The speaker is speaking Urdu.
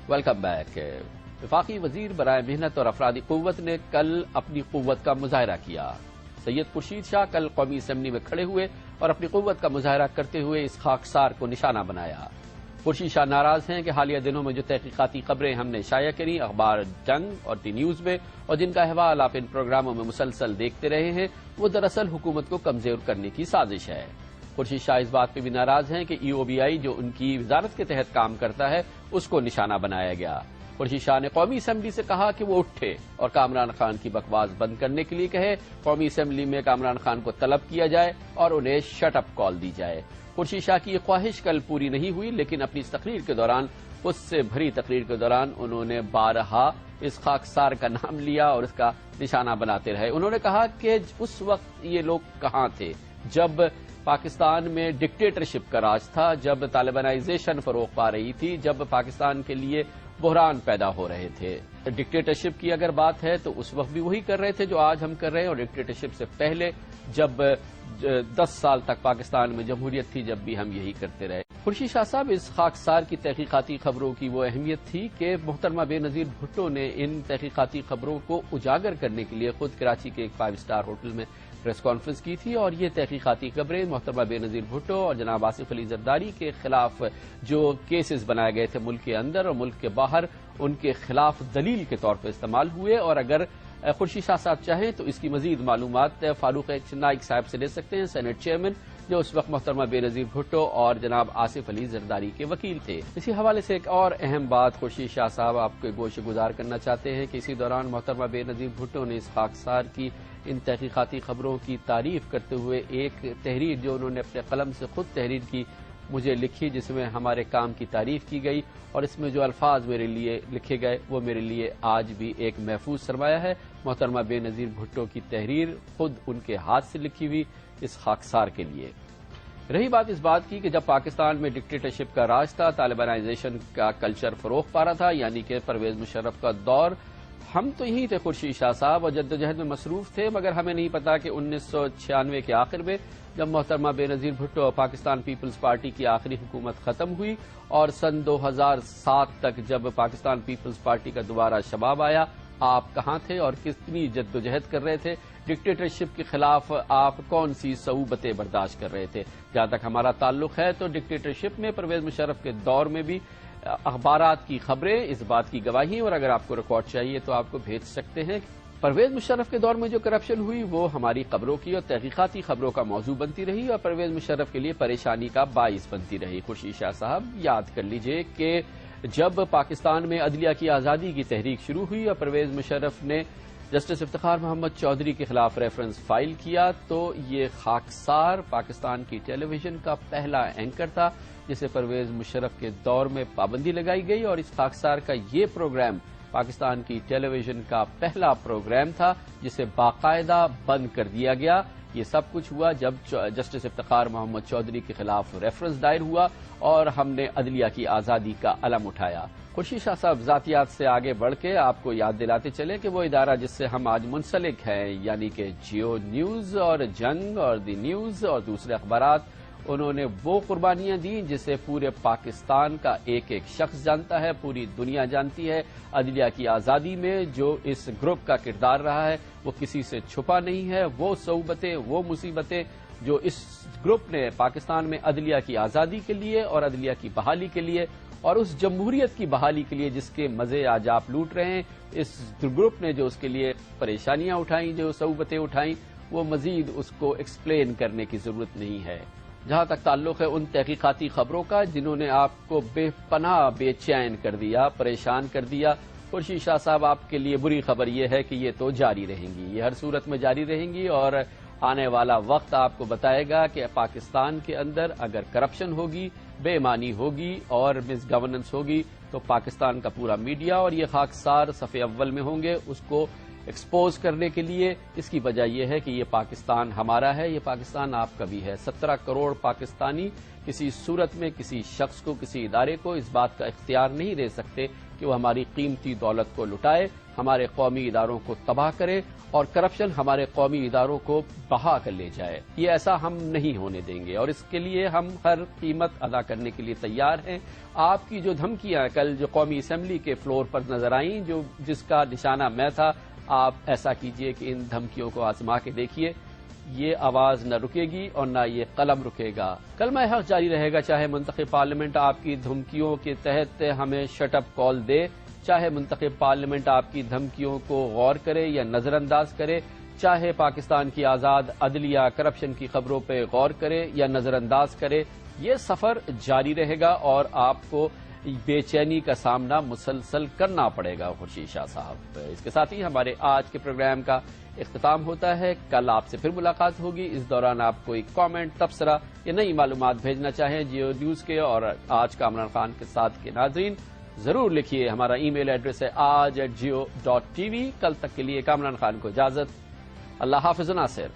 Welcome back. وفاقی وزیر برائے محنت اور افرادی قوت نے کل اپنی قوت کا مظاہرہ کیا۔ سید خورشید شاہ کل قومی اسمبلی میں کھڑے ہوئے اور اپنی قوت کا مظاہرہ کرتے ہوئے اس خاکسار کو نشانہ بنایا۔ خورشید شاہ ناراض ہیں کہ حالیہ دنوں میں جو تحقیقاتی خبریں ہم نے شائع کریں اخبار جنگ اور دی نیوز میں، اور جن کا احوال آپ ان پروگراموں میں مسلسل دیکھتے رہے ہیں، وہ دراصل حکومت کو کمزور کرنے کی سازش ہے۔ خورشید شاہ اس بات پہ بھی ناراض ہیں کہ ای او بی آئی جو ان کی وزارت کے تحت کام کرتا ہے اس کو نشانہ بنایا گیا۔ خورشید شاہ نے قومی اسمبلی سے کہا کہ وہ اٹھے اور کامران خان کی بکواس بند کرنے کے لیے کہے۔ قومی اسمبلی میں کامران خان کو طلب کیا جائے اور انہیں شٹ اپ کال دی جائے۔ خورشید شاہ کی یہ خواہش کل پوری نہیں ہوئی، لیکن اپنی اس تقریر کے دوران، اس سے بھری تقریر کے دوران، انہوں نے بارہا اس خاکسار کا نام لیا اور اس کا نشانہ بناتے رہے۔ انہوں نے کہا کہ اس وقت یہ لوگ کہاں تھے جب پاکستان میں ڈکٹیٹرشپ کا راج تھا، جب طالبانائزیشن فروغ پا رہی تھی، جب پاکستان کے لیے بحران پیدا ہو رہے تھے۔ ڈکٹیٹرشپ کی اگر بات ہے تو اس وقت بھی وہی کر رہے تھے جو آج ہم کر رہے ہیں، اور ڈکٹیٹرشپ سے پہلے جب 10 سال تک پاکستان میں جمہوریت تھی جب بھی ہم یہی کرتے رہے۔ خورشید شاہ صاحب، اس خاکسار کی تحقیقاتی خبروں کی وہ اہمیت تھی کہ محترمہ بے نظیر بھٹو نے ان تحقیقاتی خبروں کو اجاگر کرنے کے لیے خود کراچی کے ایک 5 اسٹار ہوٹل میں پریس کانفرنس کی تھی، اور یہ تحقیقاتی خبریں محترمہ بے نظیر بھٹو اور جناب آصف علی زرداری کے خلاف جو کیسز بنائے گئے تھے ملک کے اندر اور ملک کے باہر، ان کے خلاف دلیل کے طور پر استعمال ہوئے۔ اور اگر خورشید شاہ صاحب چاہیں تو اس کی مزید معلومات فاروق نائک صاحب سے لے سکتے ہیں، سینٹ چیئرمین، جو اس وقت محترمہ بے نظیر بھٹو اور جناب آصف علی زرداری کے وکیل تھے۔ اسی حوالے سے ایک اور اہم بات خورشید شاہ صاحب آپ کو گوش گزار کرنا چاہتے ہیں کہ اسی دوران محترمہ بے نظیر بھٹو نے اس خاکسار کی ان تحقیقاتی خبروں کی تعریف کرتے ہوئے ایک تحریر جو انہوں نے اپنے قلم سے خود تحریر کی مجھے لکھی، جس میں ہمارے کام کی تعریف کی گئی، اور اس میں جو الفاظ میرے لیے لکھے گئے وہ میرے لیے آج بھی ایک محفوظ سرمایہ ہے۔ محترمہ بے نظیر بھٹو کی تحریر خود ان کے ہاتھ سے لکھی ہوئی اس خاکسار کے لیے۔ رہی بات اس بات کی کہ جب پاکستان میں ڈکٹیٹرشپ کا راج تھا، طالبانائزیشن کا کلچر فروغ پا رہا تھا، یعنی کہ پرویز مشرف کا دور، ہم تو یہی تھے خورشید شاہ صاحب اور جدوجہد میں مصروف تھے، مگر ہمیں نہیں پتا کہ 1996 کے آخر میں جب محترمہ بے نظیر بھٹو اور پاکستان پیپلز پارٹی کی آخری حکومت ختم ہوئی اور سن 2007 تک جب پاکستان پیپلز پارٹی کا دوبارہ شباب آیا، آپ کہاں تھے اور کتنی جدوجہد کر رہے تھے؟ ڈکٹیٹرشپ کے خلاف آپ کون سی صعوبتیں برداشت کر رہے تھے؟ جہاں تک ہمارا تعلق ہے تو ڈکٹیٹرشپ میں پرویز مشرف کے دور میں بھی اخبارات کی خبریں اس بات کی گواہی، اور اگر آپ کو ریکارڈ چاہیے تو آپ کو بھیج سکتے ہیں۔ پرویز مشرف کے دور میں جو کرپشن ہوئی وہ ہماری خبروں کی اور تحقیقاتی خبروں کا موضوع بنتی رہی اور پرویز مشرف کے لیے پریشانی کا باعث بنتی رہی۔ خورشید شاہ صاحب یاد کر لیجئے کہ جب پاکستان میں عدلیہ کی آزادی کی تحریک شروع ہوئی اور پرویز مشرف نے جسٹس افتخار محمد چودھری کے خلاف ریفرنس فائل کیا تو یہ خاکسار پاکستان کی ٹیلی ویژن کا پہلا اینکر تھا جسے پرویز مشرف کے دور میں پابندی لگائی گئی، اور اس خاکسار کا یہ پروگرام پاکستان کی ٹیلی ویژن کا پہلا پروگرام تھا جسے باقاعدہ بند کر دیا گیا۔ یہ سب کچھ ہوا جب جسٹس افتخار محمد چودھری کے خلاف ریفرنس دائر ہوا اور ہم نے عدلیہ کی آزادی کا علم اٹھایا۔ خورشید شاہ صاحب ذاتیات سے آگے بڑھ کے آپ کو یاد دلاتے چلے کہ وہ ادارہ جس سے ہم آج منسلک ہیں، یعنی کہ جیو نیوز اور جنگ اور دی نیوز اور دوسرے اخبارات، انہوں نے وہ قربانیاں دیں جسے پورے پاکستان کا ایک ایک شخص جانتا ہے، پوری دنیا جانتی ہے۔ عدلیہ کی آزادی میں جو اس گروپ کا کردار رہا ہے وہ کسی سے چھپا نہیں ہے۔ وہ صعوبتیں، وہ مصیبتیں جو اس گروپ نے پاکستان میں عدلیہ کی آزادی کے لیے اور عدلیہ کی بحالی کے لیے اور اس جمہوریت کی بحالی کے لیے جس کے مزے آج آپ لوٹ رہے ہیں، اس گروپ نے جو اس کے لیے پریشانیاں اٹھائیں، جو صعوبتیں اٹھائیں، وہ مزید اس کو ایکسپلین کرنے کی ضرورت نہیں ہے۔ جہاں تک تعلق ہے ان تحقیقاتی خبروں کا جنہوں نے آپ کو بے پناہ بے چین کر دیا، پریشان کر دیا، خورشید شاہ صاحب آپ کے لیے بری خبر یہ ہے کہ یہ تو جاری رہیں گی، یہ ہر صورت میں جاری رہیں گی، اور آنے والا وقت آپ کو بتائے گا کہ پاکستان کے اندر اگر کرپشن ہوگی، بے ایمانی ہوگی اور مس گورننس ہوگی تو پاکستان کا پورا میڈیا اور یہ خاکسار صف اول میں ہوں گے، اس کو ایکسپوز کرنے کے لیے۔ اس کی وجہ یہ ہے کہ یہ پاکستان ہمارا ہے، یہ پاکستان آپ کا بھی ہے۔ 17 کروڑ پاکستانی کسی صورت میں کسی شخص کو، کسی ادارے کو اس بات کا اختیار نہیں دے سکتے کہ وہ ہماری قیمتی دولت کو لٹائے، ہمارے قومی اداروں کو تباہ کرے اور کرپشن ہمارے قومی اداروں کو بہا کر لے جائے۔ یہ ایسا ہم نہیں ہونے دیں گے اور اس کے لیے ہم ہر قیمت ادا کرنے کے لیے تیار ہیں۔ آپ کی جو دھمکیاں کل جو قومی اسمبلی کے فلور پر نظر آئیں، جس کا نشانہ میں تھا، آپ ایسا کیجئے کہ ان دھمکیوں کو آزما کے دیکھیے۔ یہ آواز نہ رکے گی اور نہ یہ قلم رکے گا۔ کلمہ حق جاری رہے گا، چاہے منتخب پارلیمنٹ آپ کی دھمکیوں کے تحت ہمیں شٹ اپ کال دے، چاہے منتخب پارلیمنٹ آپ کی دھمکیوں کو غور کرے یا نظر انداز کرے، چاہے پاکستان کی آزاد عدلیہ کرپشن کی خبروں پہ غور کرے یا نظر انداز کرے، یہ سفر جاری رہے گا اور آپ کو بے چینی کا سامنا مسلسل کرنا پڑے گا خورشید شاہ صاحب۔ اس کے ساتھ ہی ہمارے آج کے پروگرام کا اختتام ہوتا ہے۔ کل آپ سے پھر ملاقات ہوگی۔ اس دوران آپ کوئی کامنٹ، تبصرہ یا نئی معلومات بھیجنا چاہیں جیو نیوز کے اور آج کا عمران خان کے ساتھ کے ناظرین، ضرور لکھیے۔ ہمارا ای میل ایڈریس ہے aaj@geo.tv۔ کل تک کے لیے کامران خان کو اجازت۔ اللہ حافظ ناصر۔